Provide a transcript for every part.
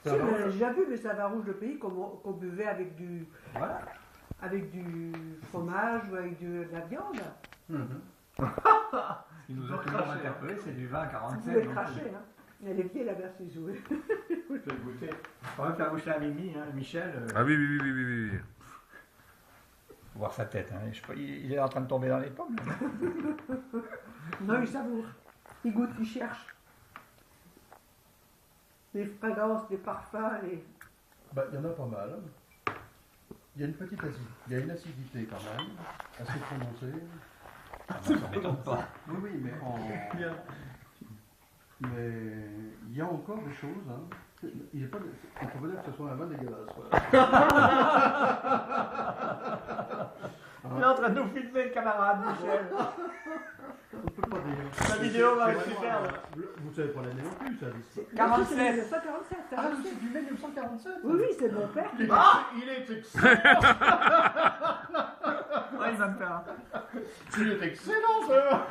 Si, j'ai déjà vu, mais c'est un vin rouge de pays qu'on buvait avec du, Voilà. avec du fromage ou avec de la viande. Ce qui nous a toujours interpellé, c'est du vin Vous 47. pouvez le cracher, hein. Elle est vieille la Bercy jouée. Je vais goûter. On va faire goûter à Mimi, hein, Michel. Ah oui, oui, oui, oui, oui, oui. Faut voir sa tête. Hein. Il est en train de tomber dans les pommes. Là. Non, il savoure. Il goûte, il cherche. Les fragrances, les parfums, les... Bah, il y en a pas mal. Il y a une petite acidité. Il y a une acidité quand même, assez prononcée. Ah, ça ne m'étonne pas. Oui, oui, mais mais il y a encore des choses. Hein. Il est pas, on peut pas dire que ce soit un vin dégueulasse. Voilà. Il est en train de nous filmer le camarade, Michel. On ne peut pas dire. La vidéo va être C'est super. vraiment- Vous savez pas l'année non plus, ça. C'est 47. 1947, ça Ah, je sais. c'est du 1947. Oui, oui, c'est mon père. Il est excellent. Ah, il va me faire. Il est excellent, ça.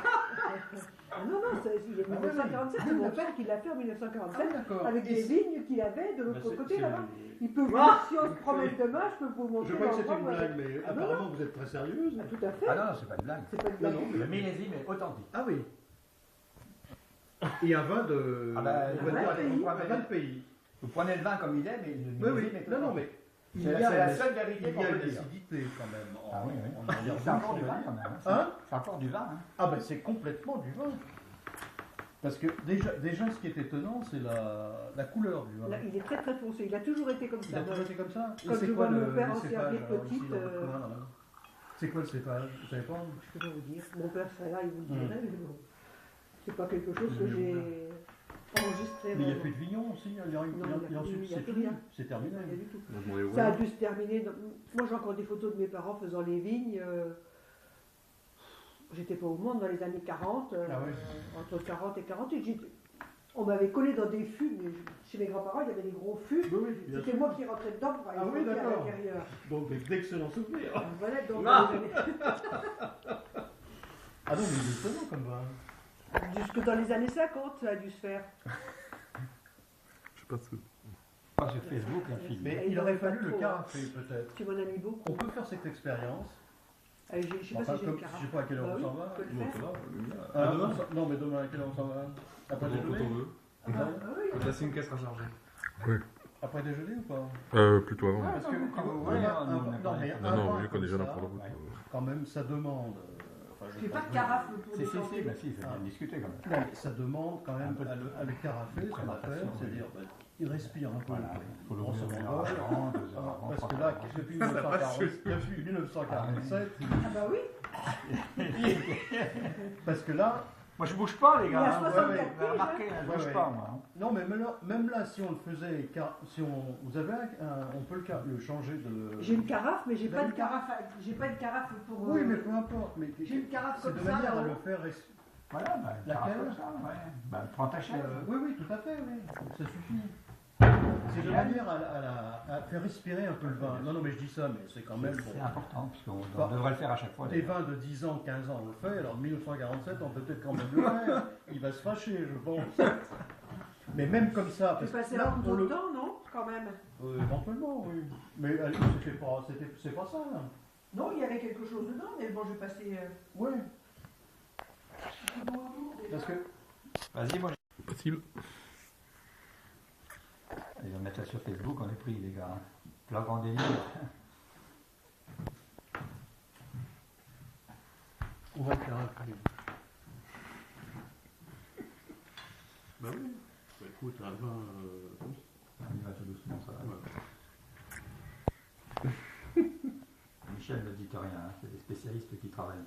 Ah non, non, il est 1947, c'est mon père qui l'a fait en 1947, Ah, d'accord. avec Et des c'est- vignes qu'il avait de Bah, l'autre c'est- côté c'est- là-bas. Il peut vous Ah si on se promène demain, je peux vous montrer Je crois que c'était l'endroit une où elle- blague, mais Ah, non, apparemment vous êtes très sérieuse. Ah, tout à fait. Ah non, non, c'est pas une blague. C'est pas une Non, blague. non, Le millésime est authentique. Ah oui. Et un vin de. Ah bah, on va dire, pays. un vin de pays. Vous prenez le vin comme il est, mais le Oui, millésime oui. est Non, non, authentique. mais. C'est la seule vérité Il qu'on y a peut une dire. acidité quand même. Ah oui, oui. en arrière C'est encore bouche, du on va vin dire. quand même. Hein? C'est encore du vin. Hein. Ah ben c'est complètement du vin. Parce que déjà ce qui est étonnant, c'est la couleur du vin. Là, il est très très foncé, il a toujours été comme Il ça. a toujours été comme ça. Quand c'est je quoi vois mon père le en cépage, servir alors, petite, ici, dans votre coin, là c'est quoi le cépage? Vous savez pas? Je peux pas vous dire. Mon père serait là, il vous le Hmm. dirait, mais bon. C'est pas quelque chose que j'ai enregistré. Mais il n'y a vraiment. plus de vignon aussi, il y a Non, il y a plus- il y a c'est plus fini, rien. c'est terminé. Rien du tout. Donc, on est Ça a ouvert. dû se terminer. Moi, j'ai encore des photos de mes parents faisant les vignes. J'étais pas au monde dans les années 40, Ah ouais. entre 40 et 48. On m'avait collé dans des fûts, mais chez mes grands-parents, il y avait des gros fûts. Oui, oui, bien C'était sûr. moi qui rentrais dedans pour aller Ah oui, frotter à d'accord. l'intérieur. Donc d'excellents souvenirs. Voilà, donc Ah. dans les Ah non, mais il est étonnant comme vin. années- jusque dans les années 50, ça a dû se faire. Je sais pas ce que. Pas sur Facebook, la fille. Mais il il aurait aurait pas fallu le trop, carafé peut-être. Tu m'en as mis beaucoup. On peut faire cette expérience. Je sais pas Enfin, si j'ai une je carafe. sais pas à quelle heure Bah on oui, s'en va. on peut le Bon, faire. ça va, on est bien. Ah, Demain, non, mais demain à quelle heure on s'en va? Après quand on déjeuner? veut. Ah, oui. Faut passer une caisse à charger. Après déjeuner ou pas? Plutôt avant. Ah, Parce que quand vous on voulez, a on un- a non, pas mais les- un Non, non, vin vu qu'on est déjà comme là ça, pour la route. ouais. quand même, ça demande. Enfin, J'ai pas pense de carafe pour Si, si, décanter. si, bah si, il faut Ah. bien discuter quand même. Non, mais ça demande quand Un même peu de- à le carafer, ce qu'on appelle, présentation, c'est-à-dire il respire un peu. Voilà, il faut On se l'ouvrir rend compte. avant, 2 heures avant. Parce que 3 là, heures avant. depuis Ça passe 1947, Ah bah oui, parce que là, Moi je bouge pas les il gars. a hein. 64 ouais, piges. Vous avez remarqué, hein. hein, je Ouais, bouge ouais. pas moi. hein. non mais même là, si on le faisait, si vous avez on peut le changer de. J'ai une carafe, mais j'ai Vous pas avez de carafe. J'ai pas de carafe pour. Oui, mais peu importe. Mais J'ai une carafe c'est comme de ça. manière à là-haut. le faire. Voilà, bah, Laquelle comme ça, ouais. Bah, prends ta chaise. Oui, oui, tout à fait, oui. Ça suffit. C'est de manière à faire respirer un peu le vin. Non, non, mais je dis ça, mais c'est quand même C'est bon. important, parce qu'on Bah, devrait le faire à chaque fois. Des d'ailleurs. vins de 10 ans, 15 ans, on le fait. Alors 1947, on peut peut-être quand même le faire. Il va se fâcher, je pense. Mais même comme ça, Tu parce passais que là là, tout on le le. temps, non? Quand même. Éventuellement, oui. Mais allez, c'est pas ça, là. Non, il y avait quelque chose dedans, mais bon, je vais passer. Oui. Parce que. Vas-y, moi. Possible. Ils vont mettre ça sur Facebook, on est pris les gars. Plein grand délire. On va le faire après. Bah oui. Bah écoute, un vin comme ça. On y va tout doucement, ça va. Ouais. Michel ne dit rien, hein, c'est des spécialistes qui travaillent.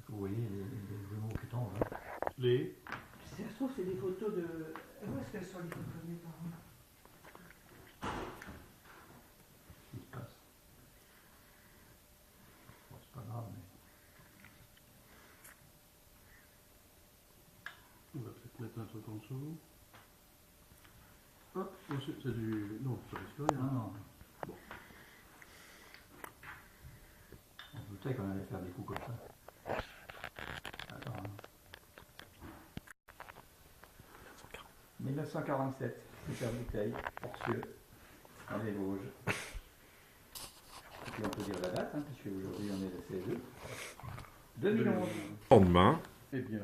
Vous voyez les mots qui tombent. Hein. Les. Si ça se trouve, c'est des photos de. Où est-ce qu'elles sont les photos de mes parents? Ce qui se passe. Bon, c'est pas grave, mais. On va peut-être mettre un truc en dessous. Ah, c'est du. Non, ça risque rien. Non, non. Bon. On se doutait qu'on allait faire des coups comme ça. Attends. Hein. 1947, super bouteille, Porcieux, dans les Vosges. Et puis on peut dire la date, hein, puisque aujourd'hui on est le 16 août. 2011. Lendemain. Eh bien,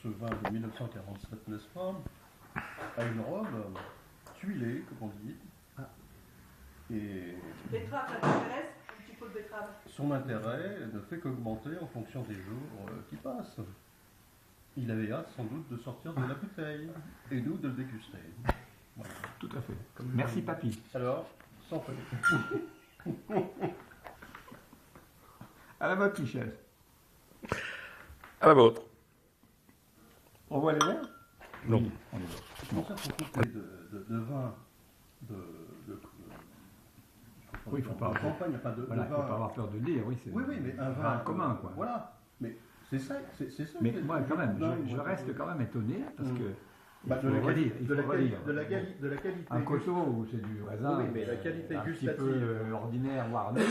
ce vin de 1947, n'est-ce pas, a une robe tuilée, comme on dit. Et Betterave, ça t'intéresse? Un petit pot de betterave. son intérêt ne fait qu'augmenter en fonction des jours qui passent. Il avait hâte sans doute de sortir de la bouteille et nous de le déguster. Voilà. Tout à fait. Merci papy. Alors, sans faute. À la vôtre, Michel. À la vôtre. On voit les verres? Non. Oui, on les voit. Je pense qu'on coupait de vin, Oui, il faut pas de champagne, enfin de Voilà, il ne faut vin. pas avoir peur de le dire, oui. Oui, mais un vin commun, quoi. Voilà, mais c'est ça. Mais moi, quand même, je reste quand même étonné parce que. De il faut relire, il faut relire. la qualité. Un coteau où c'est du raisin, Oui, mais la qualité un petit gustative. peu ordinaire, voire nul.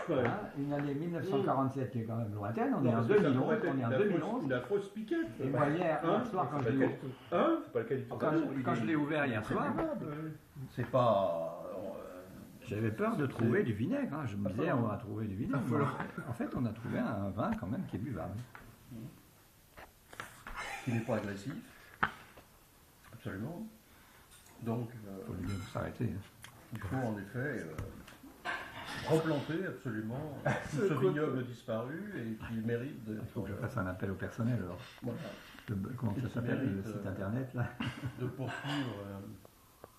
Hein, une année 1947 qui est quand même lointaine, on est en 2011, on est en 2011. Une affreuse piquette. Et moi hier soir quand je l'ai ouvert, C'est pas le qualité. quand je l'ai ouvert hier soir, C'est pas. j'avais peur de trouver du vinaigre. Hein. Je me disais on va trouver du vinaigre. En fait, on a trouvé un vin quand même qui est buvable. Qui n'est pas agressif. Absolument. Donc, Il faut bien s'arrêter. Hein. il faut en effet replanter absolument tout ce vignoble disparu et qui mérite Il d'être. faut que je fasse un appel au personnel. Alors. Voilà, Comment ça s'appelle le mérite, site internet là? de poursuivre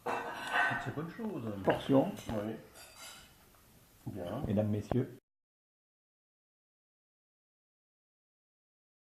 toutes ces bonnes choses. Portion, Oui. Bien. mesdames, messieurs.